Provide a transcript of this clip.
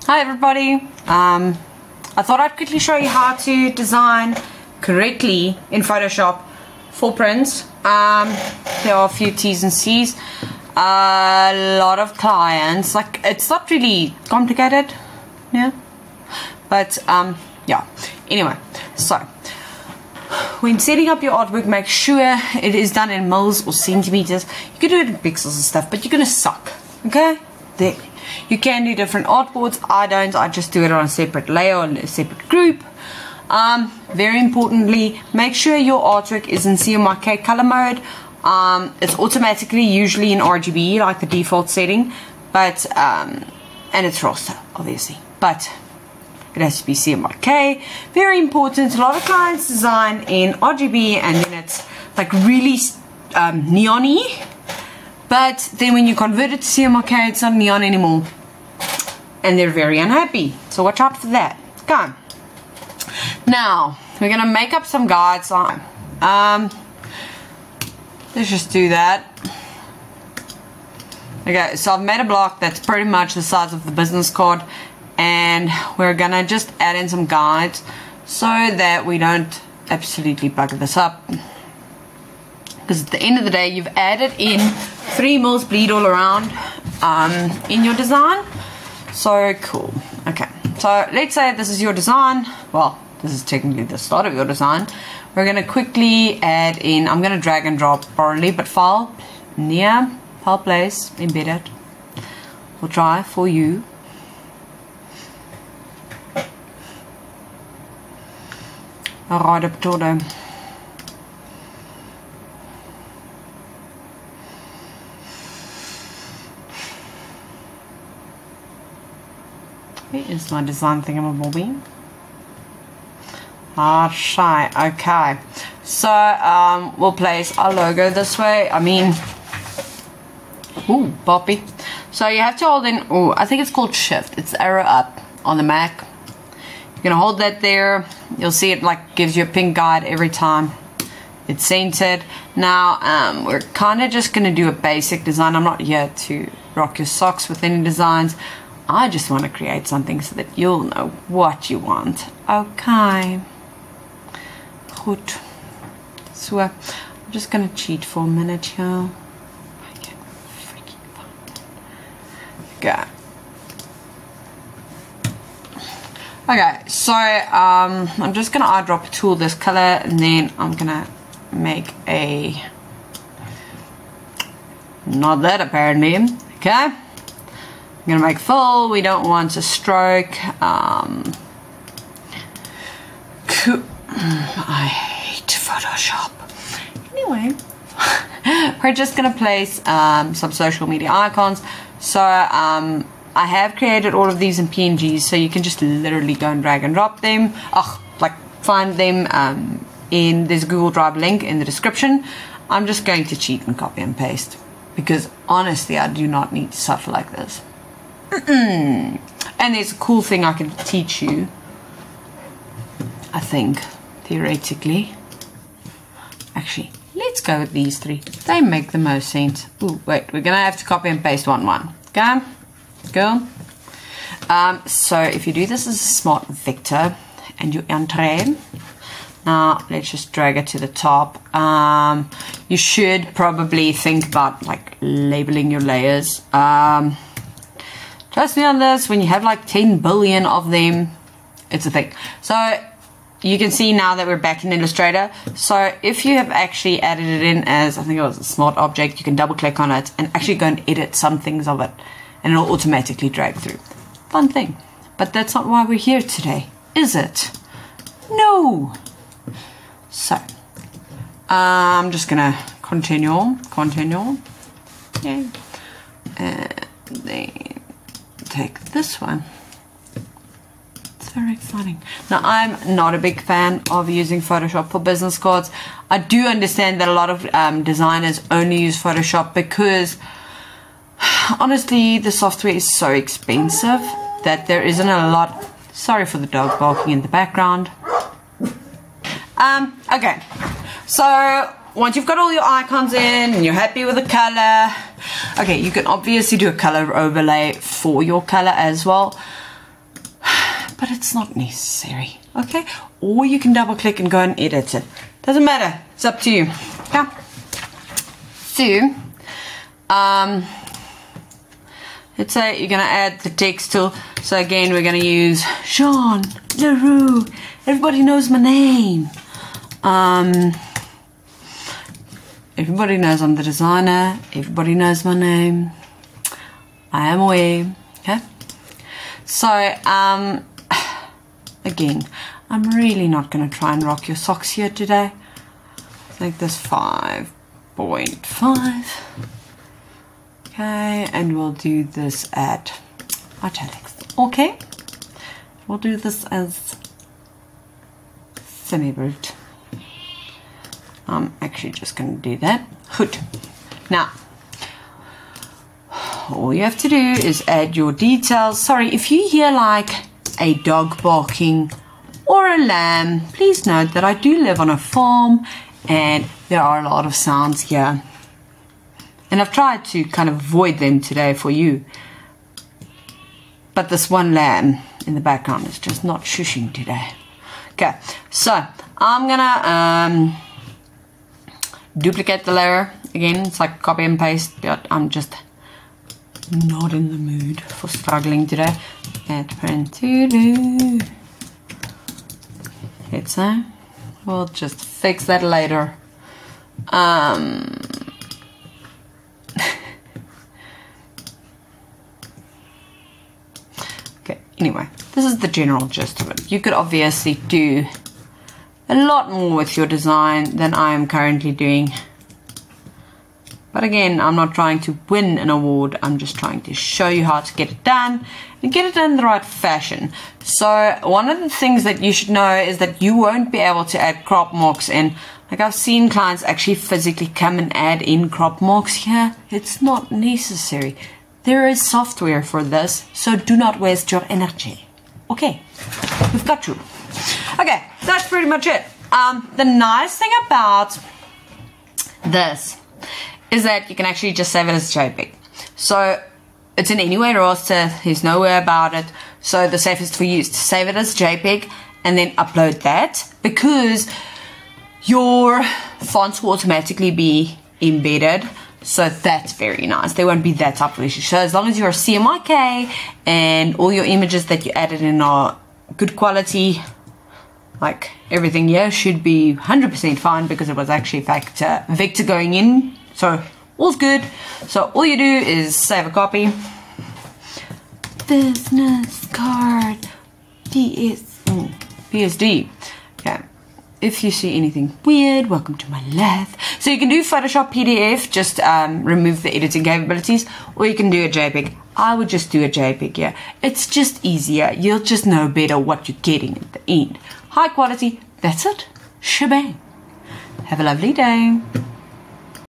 Hi everybody. I thought I'd quickly show you how to design correctly in Photoshop full prints. There are a few T's and C's. A lot of clients, like, it's not really complicated, yeah, but yeah. Anyway, so when setting up your artwork, make sure it is done in mils or centimeters. You can do it in pixels and stuff, but you're gonna suck. Okay, there. You can do different artboards. I don't. I just do it on a separate layer or a separate group. Very importantly, make sure your artwork is in CMYK color mode. It's automatically usually in RGB, like the default setting, but and it's raster, obviously, but it has to be CMYK. Very important. A lot of clients design in RGB and then it's like really neon-y, but then when you convert it to CMYK, it's not neon anymore, and they're very unhappy. So watch out for that. Okay. Now we're gonna make up some guides. Let's just do that. Okay, so I've made a block that's pretty much the size of the business card, and we're gonna just add in some guides so that we don't absolutely bugger this up, because at the end of the day you've added in 3 mils bleed all around in your design. So cool. Okay, so let's say this is your design. Well, this is technically the start of your design. We're gonna quickly add in, I'm gonna drag and drop probably, but file, near, file place, embedded. We'll try for you. Alright, up to them. Here is my design thingamabobby. Alright, okay. So we'll place our logo this way. I mean, ooh, poppy. So you have to hold in, oh, I think it's called shift. It's arrow up on the Mac. You're gonna hold that there. You'll see it like gives you a pink guide every time it's centered. Now we're kind of just gonna do a basic design. I'm not here to rock your socks with any designs. I just want to create something so that you'll know what you want. Okay. Goed. So I'm just gonna cheat for a minute here. I can't freaking find it. Okay. Okay, so I'm just gonna eyedrop a tool this color, and then I'm gonna make a, not that apparently. Okay, I'm gonna make full. We don't want a stroke. I hate Photoshop. Anyway, we're just gonna place some social media icons. So I have created all of these in PNGs, so you can just literally go and drag and drop them. Like find them in this Google Drive link in the description. I'm just going to cheat and copy and paste, because honestly I do not need to suffer like this. And there's a cool thing I can teach you, I think, theoretically. Actually, let's go with these 3. They make the most sense. Ooh, wait, we're gonna have to copy and paste one. Okay, go. So if you do this as a smart vector and you enter, now let's just drag it to the top. You should probably think about like labeling your layers. Trust me on this, when you have like 10 billion of them, it's a thing. So you can see now that we're back in Illustrator. So if you have actually added it in as, I think it was a smart object, you can double click on it and actually go and edit some things of it, and it'll automatically drag through. Fun thing. But that's not why we're here today, is it? No. So I'm just gonna continue. Okay. And then take this one. It's very exciting. Now, I'm not a big fan of using Photoshop for business cards. I do understand that a lot of designers only use Photoshop because honestly the software is so expensive that there isn't a lot. Sorry for the dog barking in the background. Okay, so once you've got all your icons in and you're happy with the color, okay, you can obviously do a color overlay for your color as well. but it's not necessary, okay? Or you can double click and go and edit it. Doesn't matter, it's up to you. Yeah. So, let's say you're gonna add the text tool. So again, we're gonna use Jean Leroux. Everybody knows my name. Everybody knows I'm the designer. Everybody knows my name. I am aware. Okay. So, again, I'm really not gonna try and rock your socks here today. Let's make this 5.5. Okay, and we'll do this at italics. Okay, we'll do this as semi-brute. I'm actually just going to do that. Goed. Now, all you have to do is add your details. Sorry, if you hear like a dog barking or a lamb, please note that I do live on a farm and there are a lot of sounds here. And I've tried to kind of avoid them today for you. But this one lamb in the background is just not shushing today. Okay, so I'm gonna duplicate the layer. Again, it's like copy and paste, but I'm just not in the mood for struggling today. Add print to do. Hit so. We'll just fix that later. Okay, anyway, this is the general gist of it. You could obviously do a lot more with your design than I am currently doing. But again, I'm not trying to win an award. I'm just trying to show you how to get it done and get it done in the right fashion. So one of the things that you should know is that you won't be able to add crop marks in. Like I've seen clients actually physically come and add in crop marks here. It's not necessary. There is software for this, so do not waste your energy. Okay, we've got you. Okay, that's pretty much it. The nice thing about this is that you can actually just save it as JPEG. So it's in any way raster, there's no way about it. So the safest for you is to save it as JPEG and then upload that, because your fonts will automatically be embedded. So that's very nice. They won't be that type of issue. So as long as you're CMYK and all your images that you added in are good quality, like everything here should be 100% fine, because it was actually in fact vector going in. So all's good. So all you do is save a copy. Business card. PSD. Okay. If you see anything weird, welcome to my lathe. So you can do Photoshop PDF, just remove the editing capabilities, or you can do a JPEG. I would just do a JPEG, yeah. It's just easier. You'll just know better what you're getting at the end. High quality, that's it. Shebang. Have a lovely day.